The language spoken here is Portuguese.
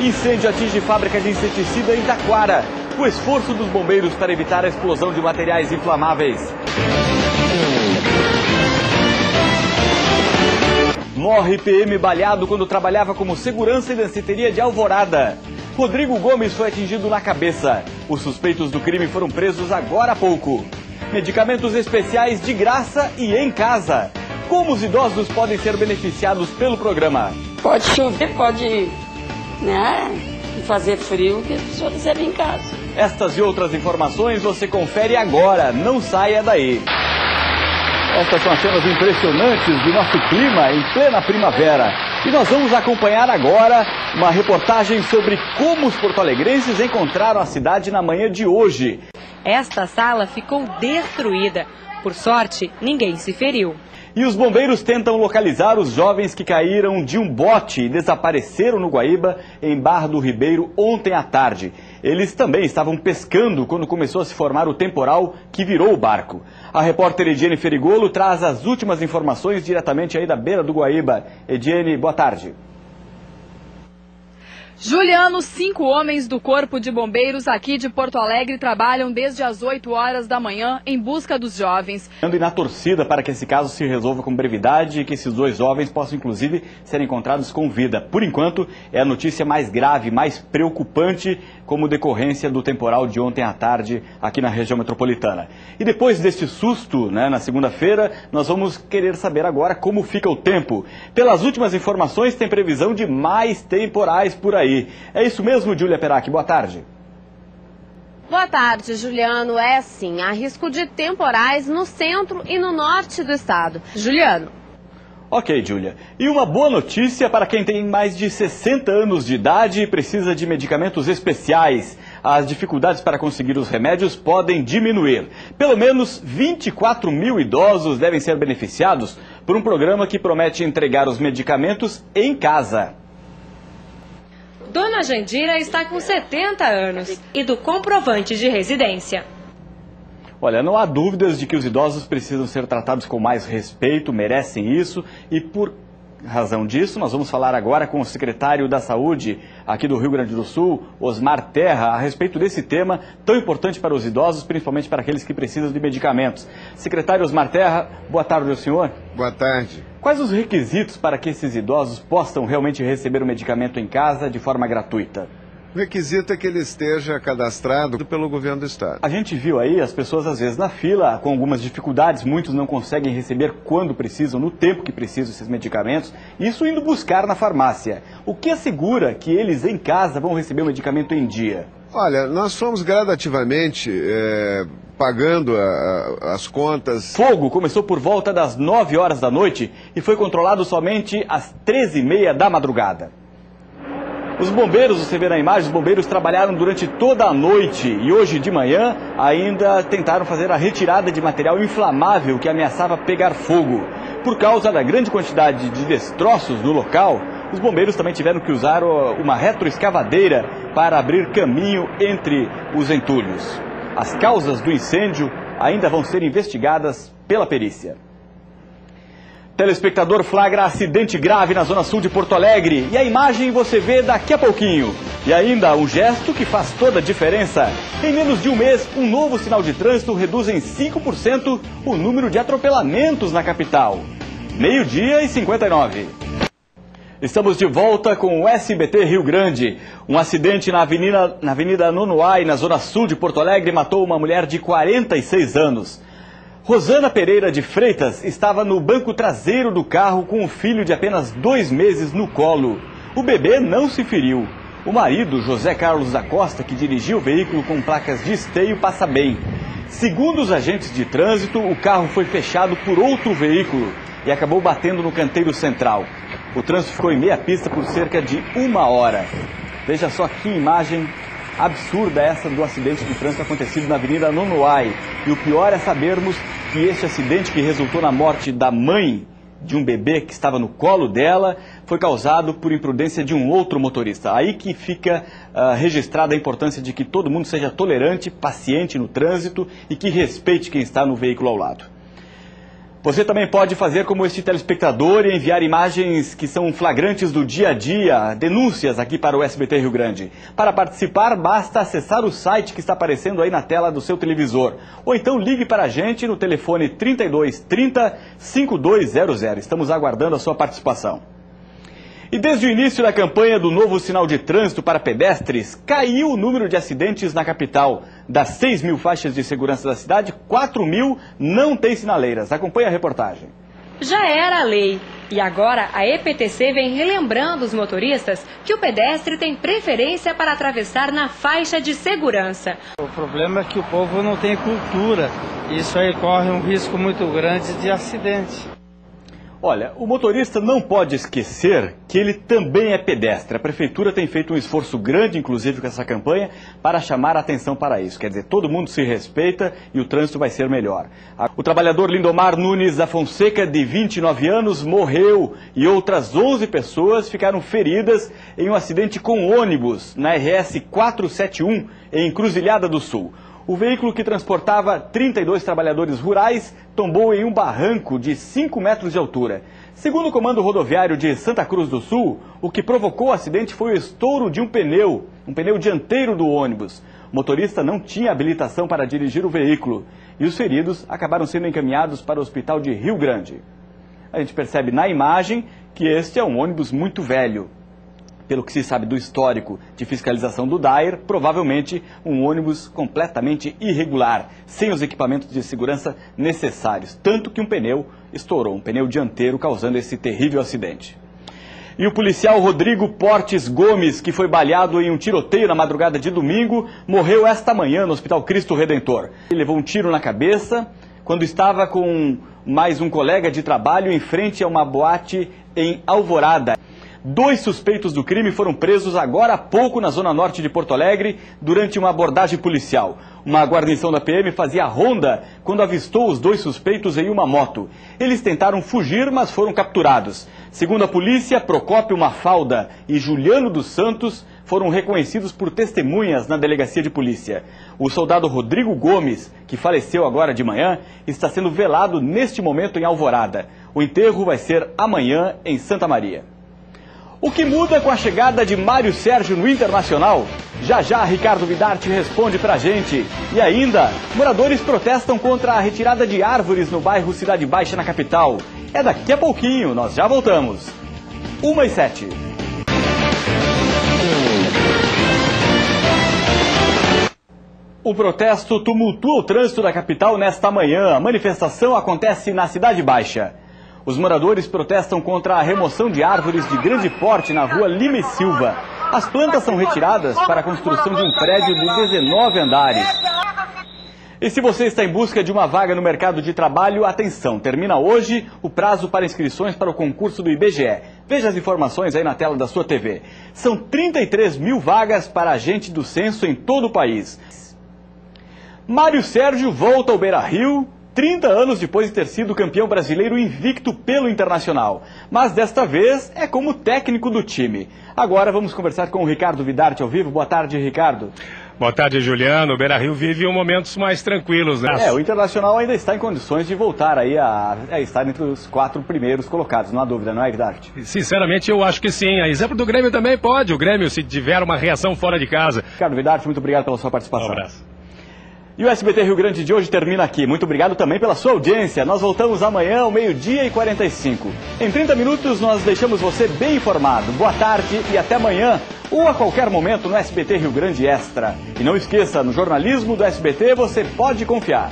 Incêndio atinge fábrica de inseticida em Taquara. O esforço dos bombeiros para evitar a explosão de materiais inflamáveis. Morre PM baleado quando trabalhava como segurança em danceteria de Alvorada. Rodrigo Gomes foi atingido na cabeça. Os suspeitos do crime foram presos agora há pouco. Medicamentos especiais de graça e em casa. Como os idosos podem ser beneficiados pelo programa? Pode chover, pode fazer frio, que a pessoa recebe em casa. Estas e outras informações você confere agora. Não saia daí. Estas são as cenas impressionantes do nosso clima em plena primavera. E nós vamos acompanhar agora uma reportagem sobre como os porto-alegrenses encontraram a cidade na manhã de hoje. Esta sala ficou destruída. Por sorte, ninguém se feriu. E os bombeiros tentam localizar os jovens que caíram de um bote e desapareceram no Guaíba, em Barra do Ribeiro, ontem à tarde. Eles também estavam pescando quando começou a se formar o temporal que virou o barco. A repórter Ediene Ferigolo traz as últimas informações diretamente aí da beira do Guaíba. Ediene, boa tarde. Juliano, 5 homens do Corpo de Bombeiros aqui de Porto Alegre trabalham desde as 8 horas da manhã em busca dos jovens. E na torcida para que esse caso se resolva com brevidade e que esses 2 jovens possam, inclusive, ser encontrados com vida. Por enquanto, é a notícia mais grave, mais preocupante, como decorrência do temporal de ontem à tarde aqui na região metropolitana. E depois deste susto, na segunda-feira, nós vamos querer saber agora como fica o tempo. Pelas últimas informações, tem previsão de mais temporais por aí. É isso mesmo, Júlia Perac? Boa tarde. Boa tarde, Juliano. É sim, há risco de temporais no centro e no norte do estado. Juliano. Ok, Júlia. E uma boa notícia para quem tem mais de 60 anos de idade e precisa de medicamentos especiais. As dificuldades para conseguir os remédios podem diminuir. Pelo menos 24 mil idosos devem ser beneficiados por um programa que promete entregar os medicamentos em casa. Dona Jandira está com 70 anos e do comprovante de residência. Olha, não há dúvidas de que os idosos precisam ser tratados com mais respeito, merecem isso e por razão disso nós vamos falar agora com o secretário da Saúde aqui do Rio Grande do Sul, Osmar Terra, a respeito desse tema tão importante para os idosos, principalmente para aqueles que precisam de medicamentos. Secretário Osmar Terra, boa tarde ao senhor. Boa tarde. Quais os requisitos para que esses idosos possam realmente receber o medicamento em casa de forma gratuita? O requisito é que ele esteja cadastrado pelo governo do estado. A gente viu aí as pessoas às vezes na fila com algumas dificuldades, muitos não conseguem receber quando precisam, no tempo que precisam esses medicamentos, isso indo buscar na farmácia. O que assegura que eles em casa vão receber o medicamento em dia? Olha, nós fomos gradativamente pagando as contas. Fogo começou por volta das 9 horas da noite e foi controlado somente às 13h30 da madrugada. Os bombeiros, você vê na imagem, os bombeiros trabalharam durante toda a noite e hoje de manhã ainda tentaram fazer a retirada de material inflamável que ameaçava pegar fogo. Por causa da grande quantidade de destroços no local, os bombeiros também tiveram que usar uma retroescavadeira para abrir caminho entre os entulhos. As causas do incêndio ainda vão ser investigadas pela perícia. Telespectador flagra acidente grave na zona sul de Porto Alegre e a imagem você vê daqui a pouquinho. E ainda um gesto que faz toda a diferença. Em menos de um mês, um novo sinal de trânsito reduz em 5% o número de atropelamentos na capital. 12h59. Estamos de volta com o SBT Rio Grande. Um acidente na Avenida Nonoai, na zona sul de Porto Alegre, matou uma mulher de 46 anos. Rosana Pereira de Freitas estava no banco traseiro do carro com um filho de apenas 2 meses no colo. O bebê não se feriu. O marido, José Carlos da Costa, que dirigia o veículo com placas de esteio, passa bem. Segundo os agentes de trânsito, o carro foi fechado por outro veículo e acabou batendo no canteiro central. O trânsito ficou em meia pista por cerca de 1 hora. Veja só que imagem absurda essa do acidente de trânsito acontecido na Avenida Nonoai. E o pior é sabermos que esse acidente que resultou na morte da mãe de um bebê que estava no colo dela foi causado por imprudência de um outro motorista. Aí que fica registrada a importância de que todo mundo seja tolerante, paciente no trânsito e que respeite quem está no veículo ao lado. Você também pode fazer como este telespectador e enviar imagens que são flagrantes do dia a dia, denúncias aqui para o SBT Rio Grande. Para participar, basta acessar o site que está aparecendo aí na tela do seu televisor. Ou então ligue para a gente no telefone 3230-5200. Estamos aguardando a sua participação. E desde o início da campanha do novo sinal de trânsito para pedestres, caiu o número de acidentes na capital. Das 6.000 faixas de segurança da cidade, 4.000 não têm sinaleiras. Acompanhe a reportagem. Já era a lei. E agora a EPTC vem relembrando os motoristas que o pedestre tem preferência para atravessar na faixa de segurança. O problema é que o povo não tem cultura. Isso aí corre um risco muito grande de acidente. Olha, o motorista não pode esquecer que ele também é pedestre. A prefeitura tem feito um esforço grande, inclusive com essa campanha, para chamar a atenção para isso. Quer dizer, todo mundo se respeita e o trânsito vai ser melhor. O trabalhador Lindomar Nunes da Fonseca, de 29 anos, morreu e outras 11 pessoas ficaram feridas em um acidente com ônibus na RS 471, em Encruzilhada do Sul. O veículo que transportava 32 trabalhadores rurais tombou em um barranco de 5 metros de altura. Segundo o Comando Rodoviário de Santa Cruz do Sul, o que provocou o acidente foi o estouro de um pneu dianteiro do ônibus. O motorista não tinha habilitação para dirigir o veículo e os feridos acabaram sendo encaminhados para o hospital de Rio Grande. A gente percebe na imagem que este é um ônibus muito velho. Pelo que se sabe do histórico de fiscalização do DAER, provavelmente um ônibus completamente irregular, sem os equipamentos de segurança necessários. Tanto que um pneu estourou, um pneu dianteiro, causando esse terrível acidente. E o policial Rodrigo Portes Gomes, que foi baleado em um tiroteio na madrugada de domingo, morreu esta manhã no Hospital Cristo Redentor. Ele levou um tiro na cabeça quando estava com mais um colega de trabalho em frente a uma boate em Alvorada. 2 suspeitos do crime foram presos agora há pouco na zona norte de Porto Alegre durante uma abordagem policial. Uma guarnição da PM fazia ronda quando avistou os 2 suspeitos em uma moto. Eles tentaram fugir, mas foram capturados. Segundo a polícia, Procópio Mafalda e Juliano dos Santos foram reconhecidos por testemunhas na delegacia de polícia. O soldado Rodrigo Gomes, que faleceu agora de manhã, está sendo velado neste momento em Alvorada. O enterro vai ser amanhã em Santa Maria. O que muda com a chegada de Mário Sérgio no Internacional? Já já Ricardo Vidarte responde pra gente. E ainda, moradores protestam contra a retirada de árvores no bairro Cidade Baixa, na capital. É daqui a pouquinho, nós já voltamos. 1h07. O protesto tumultua o trânsito da capital nesta manhã. A manifestação acontece na Cidade Baixa. Os moradores protestam contra a remoção de árvores de grande porte na rua Lima e Silva. As plantas são retiradas para a construção de um prédio de 19 andares. E se você está em busca de uma vaga no mercado de trabalho, atenção, termina hoje o prazo para inscrições para o concurso do IBGE. Veja as informações aí na tela da sua TV. São 33.000 vagas para agente do censo em todo o país. Mário Sérgio volta ao Beira-Rio, 30 anos depois de ter sido campeão brasileiro invicto pelo Internacional. Mas desta vez é como técnico do time. Agora vamos conversar com o Ricardo Vidarte ao vivo. Boa tarde, Ricardo. Boa tarde, Juliano. O Beira-Rio vive momentos mais tranquilos, né? O Internacional ainda está em condições de voltar aí a estar entre os 4 primeiros colocados, não há dúvida, não é, Vidarte? Sinceramente, eu acho que sim. A exemplo do Grêmio também pode. O Grêmio, se tiver uma reação fora de casa. Ricardo Vidarte, muito obrigado pela sua participação. Um abraço. E o SBT Rio Grande de hoje termina aqui. Muito obrigado também pela sua audiência. Nós voltamos amanhã ao 12h45. Em 30 minutos nós deixamos você bem informado. Boa tarde e até amanhã ou a qualquer momento no SBT Rio Grande Extra. E não esqueça, no jornalismo do SBT você pode confiar.